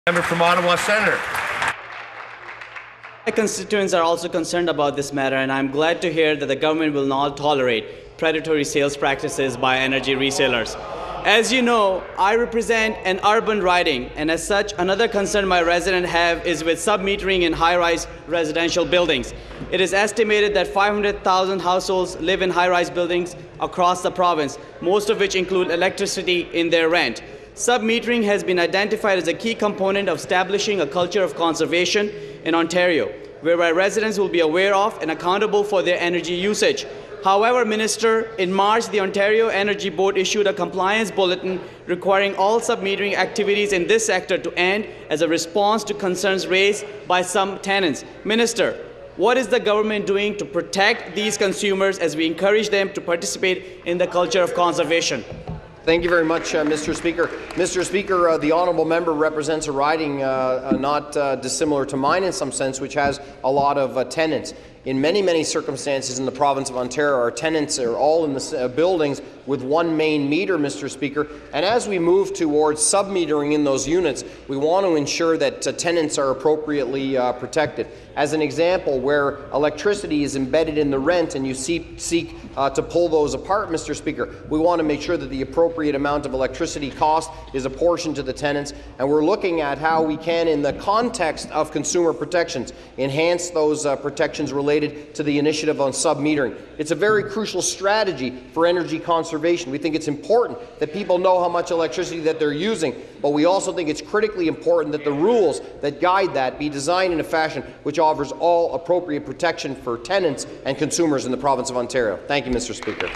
Member from Ottawa Centre. My constituents are also concerned about this matter, and I'm glad to hear that the government will not tolerate predatory sales practices by energy resellers. As you know, I represent an urban riding, and as such, another concern my residents have is with sub-metering in high-rise residential buildings. It is estimated that 500,000 households live in high-rise buildings across the province, most of which include electricity in their rent. Sub-metering has been identified as a key component of establishing a culture of conservation in Ontario, whereby residents will be aware of and accountable for their energy usage. However, Minister, in March, the Ontario Energy Board issued a compliance bulletin requiring all sub-metering activities in this sector to end as a response to concerns raised by some tenants. Minister, what is the government doing to protect these consumers as we encourage them to participate in the culture of conservation? Thank you very much, Mr. Speaker. Mr. Speaker, the honourable member represents a riding not dissimilar to mine in some sense, which has a lot of tenants. In many circumstances in the province of Ontario, our tenants are all in the buildings with one main meter, Mr. Speaker. And as we move towards sub-metering in those units, we want to ensure that tenants are appropriately protected. As an example, where electricity is embedded in the rent and you seek to pull those apart, Mr. Speaker, we want to make sure that the appropriate amount of electricity cost is apportioned to the tenants. And we're looking at how we can, in the context of consumer protections, enhance those protections related to the initiative on sub-metering. It's a very crucial strategy for energy conservation. We think it's important that people know how much electricity that they're using, but we also think it's critically important that the rules that guide that be designed in a fashion which offers all appropriate protection for tenants and consumers in the province of Ontario. Thank you, Mr. Speaker.